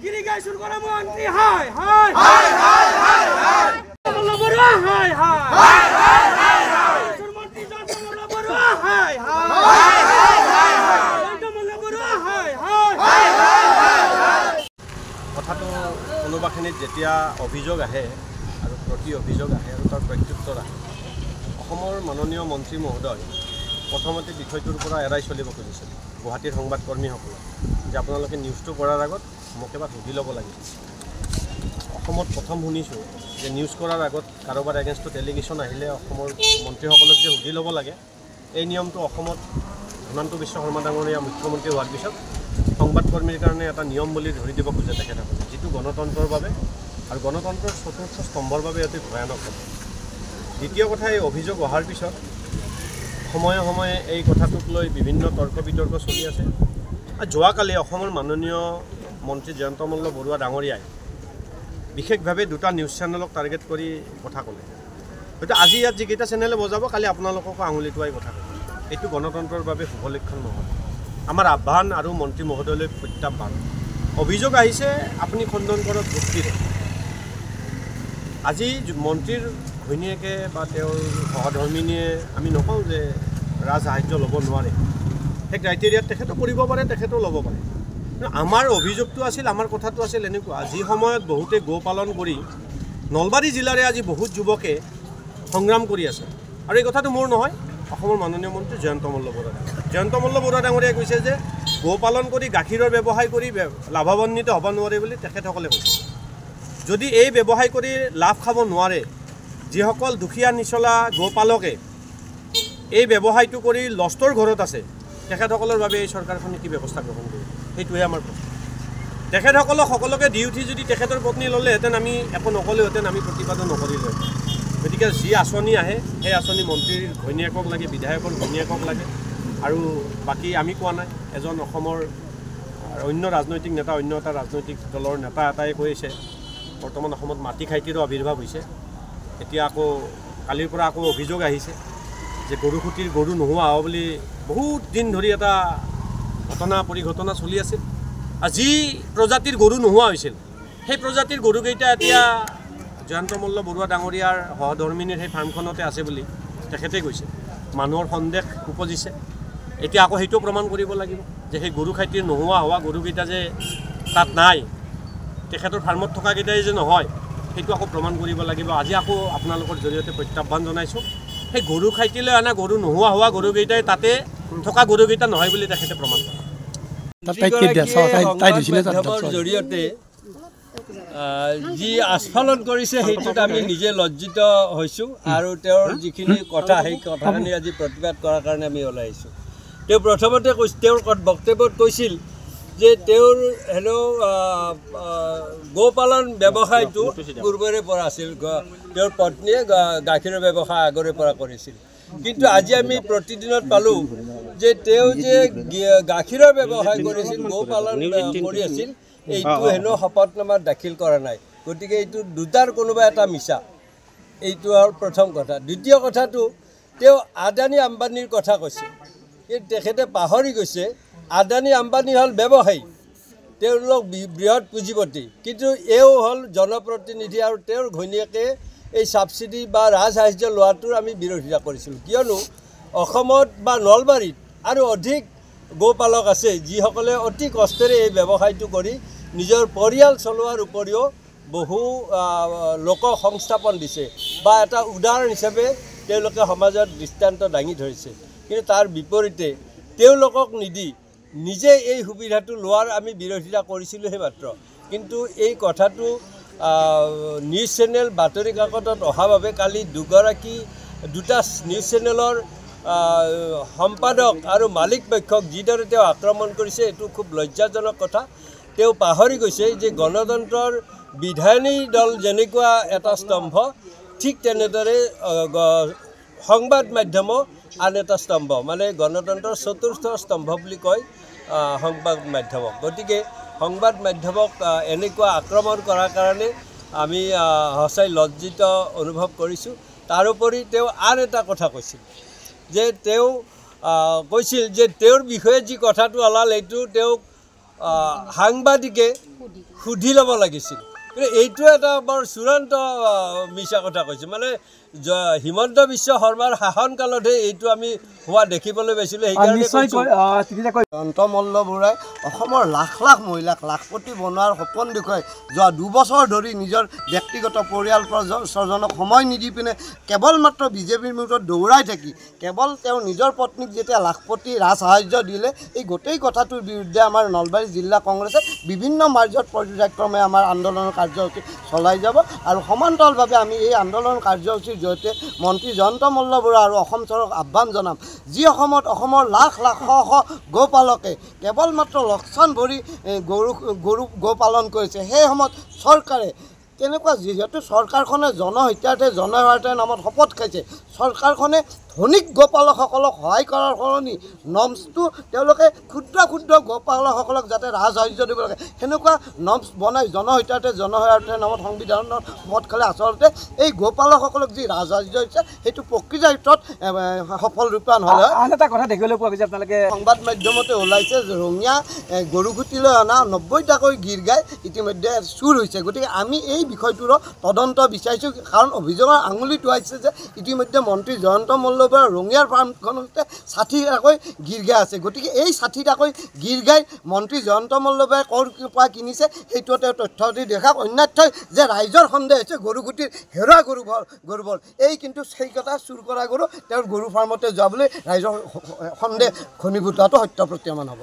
Irrigation করা মন্ত্রী হাই হাই হাই হাই হাই হাই জয়ন্তমল্ল বড়ুয়া হাই হাই হাই হাই হাই হাই মন্ত্রী জয়ন্তমল্ল বড়ুয়া হাই হাই হাই হাই হাই জয়ন্তমল্ল বড়ুয়া হাই হাই হাই হাই হাই কথাটো কোনোবাখিনিত যেতিয়া অভিযোগ আহে আৰু প্ৰতি অভিযোগ আহে আৰু তাৰ প্ৰত্যুত্তৰ আহে অসমৰ মাননীয় মন্ত্ৰী মহোদয় প্ৰথমতে বিষয়টোৰ পৰা এৰাই চলিব খুজিছিল গুৱাহাটীৰ সংবাদকৰ্মীসকলক যে আপোনালোকে নিউজটো কৰাৰ আগত মোক এবাৰ সুধি ল'ব লাগে অসমত প্ৰথম শুনিছোঁ যে নিউজ কৰাৰ আগত কাৰোবাৰ এগেইনষ্টত এলিগেশ্যন আহিলে অসমৰ মন্ত্ৰীসকলক যে সুধি ল'ব লাগে এই নিয়মটো অসমত হিমন্ত বিশ্ব শৰ্মা ডাঙৰীয়া মুখ্যমন্ত্ৰী হোৱাৰ পিছত সংবাদকৰ্মীৰ কাৰণে এটা নিয়ম বুলি ধৰি দিব খোজে তেখেতসকলে যিটো গণতন্ত্ৰৰ বাবে আৰু গণতন্ত্ৰৰ চতুৰ্থ স্তম্ভৰ বাবে অতি ভয়ানক কথা দ্বিতীয় কথা এই অভিযোগ অহাৰ পিছত সময়ে সময়ে এই কথাটোক লৈ বিভিন্ন তৰ্ক বিতৰ্ক চলি আছে আৰু যোৱাকালি অসমৰ মাননীয় মন্ত্ৰী জয়ন্তমল্ল বৰুৱা ডাঙৰীয়াই বিশেষভাৱে দুটা নিউজ চেনেলক টাৰ্গেট কৰি কথা ক'লে হয়তো আজি ইয়াত যিকেইটা চেনেলে বজাব কালি আপোনালোককো আঙুলি টুৱাই কথা ক'ব এইটো গণতন্ত্ৰৰ বাবে শুভ লক্ষণ নহয় আমাৰ আহ্বান আৰু মন্ত্ৰী মহোদয়লৈ প্ৰত্যাহ্বান অভিযোগ আহিছে আপুনি খণ্ডন কৰক যুক্তিৰে আজি মন্ত্ৰীৰ ঘৈণীয়েকে বা তেওঁৰ সহধৰ্মিনীয়ে আমি নকওঁ যে ৰাজসাহায্য ল'ব নোৱাৰে সেই ক্ৰাইটেৰিয়াত তেখেতো কৰিব পাৰে তেখেতো ল'ব পাৰে আমাৰ অভিযোগটো আছিল আমাৰ কথাটো আছিল এনেকুৱা যি সময়ত বহুতে গো পালন কৰি নলবাৰী জিলাৰে আজি বহুত যুৱকে সংগ্ৰাম কৰি আছে আৰু এই কথাটো মোৰ নহয় অসমৰ মাননীয় মন্ত্ৰী জয়ন্তমল্ল বৰুৱা ডাঙৰীয়াই কৈছে যে গো পালন কৰি গাখীৰৰ ব্যৱসায় কৰি লাভান্বিত হ'ব নোৱাৰে বুলি তেখেতসকলে কৈছে যদি এই ব্যৱসায় কৰি লাভ খাব নোৱাৰে যিসকল দুখীয়া নিচলা গোপালকে এই ব্যৱসায়টো কৰি লষ্টৰ ঘৰত আছে তেখেতসকলৰ বাবে এই চৰকাৰখনে কি ব্যৱস্থা গ্ৰহণ কৰিব সেইটোহে আমাৰ প্ৰশ্ন তেখেতসকলক সকলোকে দি উঠি যদি তেখেতৰ পত্নী ল'লেহেঁতেন আমি একো নক'লেহেঁতেন আমি প্ৰতিবাদো নকৰিলোহেঁতেন গতিকে যি আঁচনি আহে সেই আঁচনি মন্ত্ৰীৰ ঘৈণীয়েকক লাগে বিধায়কৰ ঘৈণীয়েকক লাগে আৰু বাকী আমি কোৱা নাই এজন অসমৰ অন্য ৰাজনৈতিক নেতা অন্য এটা ৰাজনৈতিক দলৰ নেতা এটাই কৈছে বৰ্তমান অসমত মাটি খাইটিৰো আৱিৰ্ভাৱ হৈছে এতিয়া আকৌ কালিৰ পৰা আকৌ অভিযোগ আহিছে যে গৰুখুটিৰ গৰু নোহোৱা হ'ব বুলি বহুত দিন ধৰি এটা পৰিঘটনা চলি আছিল আৰু যি প্ৰজাতিৰ গৰু নোহোৱা হৈছিল সেই প্ৰজাতিৰ গৰুকেইটা এতিয়া জয়ন্তমল্ল বৰুৱা ডাঙৰীয়াৰ সহধৰ্মিনীৰ সেই ফাৰ্মখনতে আছে বুলি তেখেতে কৈছে মানুহৰ সন্দেহ উপজিছে এতিয়া আকৌ সেইটো প্ৰমাণ কৰিব লাগিব যে সেই গৰু খাইটিৰ নোহোৱা হোৱা গৰুকেইটা যে তাত নাই তেখেতৰ ফাৰ্মত থকাকেইটাই যে নহয় সেইটো আকৌ প্ৰমাণ কৰিব লাগিব আজি আকৌ আপোনালোকৰ জৰিয়তে প্ৰত্যাহ্বান জনাইছোঁ সেই গৰু খাইটিলৈ অনা গৰু নোহোৱা হোৱা গৰুকেইটাই তাতে থকা গৰুকেইটা নহয় বুলি তেখেতে প্ৰমাণ কৰে জৰিয়তে যি আস্ফালন কৰিছে সেইটোত আমি নিজে লজ্জিত হৈছোঁ আৰু তেওঁৰ যিখিনি কথা সেই কথাখিনি আজি প্ৰতিবাদ কৰাৰ কাৰণে আমি ওলাই আহিছোঁ তেওঁ প্ৰথমতে তেওঁৰ বক্তব্যত কৈছিল যে তেওঁৰ হেনো গোপালন ব্যৱসায়টো পূৰ্বৰে পৰা আছিল তেওঁৰ পত্নীয়ে গাখীৰৰ ব্যৱসায় আগৰে পৰা কৰিছিল কিন্তু আজি আমি প্ৰতিদিনত পালোঁ যে তেওঁ যে গাখীৰৰ ব্যৱসায় কৰিছিল গোপালন কৰি আছিল এইটো হেনো শপতনামাত দাখিল কৰা নাই গতিকে এইটো দুটাৰ কোনোবা এটা মিছা এইটো হ'ল প্ৰথম কথা দ্বিতীয় কথাটো তেওঁ আদানী আম্বানীৰ কথা কৈছে কিন্তু তেখেতে পাহৰি গৈছে আদানী আম্বানী হ'ল ব্যৱসায়ী তেওঁলোক বৃহৎ পুঁজিপতি কিন্তু এও হ'ল জনপ্ৰতিনিধি আৰু তেওঁৰ ঘৈণীয়েকে এই ছাবচিডি বা ৰাজসাহায্য লোৱাটোৰ আমি বিৰোধিতা কৰিছিলোঁ কিয়নো অসমত বা নলবাৰীত আৰু অধিক গোপালক আছে যিসকলে অতি কষ্টেৰে এই ব্যৱসায়টো কৰি নিজৰ পৰিয়াল চলোৱাৰ উপৰিও বহু লোকক সংস্থাপন দিছে বা এটা উদাহৰণ হিচাপে তেওঁলোকে সমাজত দৃষ্টান্ত দাঙি ধৰিছে কিন্তু তাৰ বিপৰীতে তেওঁলোকক নিদি নিজে এই সুবিধাটো লোৱাৰ আমি বিৰোধিতা কৰিছিলোঁহে মাত্ৰ কিন্তু এই কথাটো নিউজ চেনেল বাতৰি কাকতত অহা বাবে কালি দুটা নিউজ চেনেলৰ সম্পাদক আৰু মালিক পক্ষক যিদৰে তেওঁ আক্ৰমণ কৰিছে এইটো খুব লজ্জাজনক কথা তেওঁ পাহৰি গৈছে যে গণতন্ত্ৰৰ বিধায়িনী দল যেনেকুৱা এটা স্তম্ভ ঠিক তেনেদৰে সংবাদ মাধ্যমো আন এটা স্তম্ভ মানে গণতন্ত্ৰৰ চতুৰ্থ স্তম্ভ বুলি কয় সংবাদ মাধ্যমক গতিকে সংবাদ মাধ্যমক এনেকুৱা আক্ৰমণ কৰাৰ কাৰণে আমি সঁচাই লজ্জিত অনুভৱ কৰিছোঁ তাৰোপৰি তেওঁ আন এটা কথা কৈছিল যে তেওঁ কৈছিল যে তেওঁৰ বিষয়ে যি কথাটো ওলাল এইটো তেওঁক সাংবাদিকে সুধি ল'ব লাগিছিল কিন্তু এইটো এটা বৰ চূড়ান্ত মিছা কথা কৈছে মানে হিমন্ত বিশ্ব শৰ্মাৰ শাসনকালতহে এইটো আমি হোৱা দেখিবলৈ পাইছিলোঁ সেইকাৰণে জয়ন্ত মল্ল বৰাই অসমৰ লাখ লাখ মহিলাক লাখপতি বনোৱাৰ সপোন দেখুৱাই যোৱা 2 বছৰ ধৰি নিজৰ ব্যক্তিগত পৰিয়াল স্বজনক সময় নিদি পিনে কেৱল মাত্ৰ বিজেপিৰ বিৰুদ্ধত দৌৰাই থাকি কেৱল তেওঁৰ নিজৰ পত্নীক যেতিয়া লাখপতি ৰাজ সাহায্য দিলে এই গোটেই কথাটোৰ বিৰুদ্ধে আমাৰ নলবাৰী জিলা কংগ্ৰেছে বিভিন্ন মাৰ্জত পৰ্যায়ক্ৰমে আমাৰ আন্দোলনৰ কাৰ্যসূচী চলাই যাব আৰু সমান্তৰালভাৱে আমি এই আন্দোলন কাৰ্যসূচীৰ জৰিয়তে মন্ত্ৰী জয়ন্ত মল্ল বৰা আৰু অসম চৰকাৰক আহ্বান জনাম যি অসমৰ লাখ লাখ শ গোপালকে কেৱল মাত্ৰ লোকচান ভৰি গৰু গোপালন কৰিছে সেই সময়ত চৰকাৰে তেনেকুৱা যিহেতু চৰকাৰখনে জনহিতাৰ্থে জনহিতাৰ্থে নামত শপত খাইছে চৰকাৰখনে ধনিক গোপালকসকলক সহায় কৰাৰ সলনি নমছটো তেওঁলোকে ক্ষুদ্ৰ ক্ষুদ্ৰ গোপালকসকলক যাতে ৰাজসাহায্য দিব লাগে সেনেকুৱা নমছ বনাই জনহিতাৰ্থে নামত সংবিধানৰ মত খালে আচলতে এই গোপালকসকলক যি ৰাজসাহায্য হৈছে সেইটো প্ৰকৃত অৰ্থত সফল ৰূপায়ণ হ'লে আন এটা কথা দেখিবলৈ পোৱা গৈছে আপোনালোকে সংবাদ মাধ্যমতে ওলাইছে যে ৰঙিয়া গৰুগুটিলৈ অনা 90টাকৈ গীৰ গাই ইতিমধ্যে চুৰ হৈছে গতিকে আমি এই বিষয়টোৰ তদন্ত বিচাৰিছোঁ কাৰণ অভিযোগৰ আঙুলি টুৱাইছে যে ইতিমধ্যে মন্ত্ৰী জয়ন্ত মল্ল বৰা ৰঙিয়াৰ ফাৰ্মখনতে 60টাকৈ গীৰ গাই আছে গতিকে এই 60টাকৈ গীৰ গাই মন্ত্ৰী জয়ন্ত মল্ল বৰাই ক'ৰ পৰা কিনিছে সেইটো তেওঁ তথ্য দি দেখাওক অন্যথা যে ৰাইজৰ সন্দেহ হৈছে গৰুগুটিৰ হেৰুৱা গৰুবোৰ এই কিন্তু সেই কথা চুৰ কৰা গৰু তেওঁৰ গৰু ফাৰ্মতে যোৱা বুলি ৰাইজৰ সন্দেহ ঘনীভূত হোৱাটো সত্য প্ৰতীয়মান হ'ব।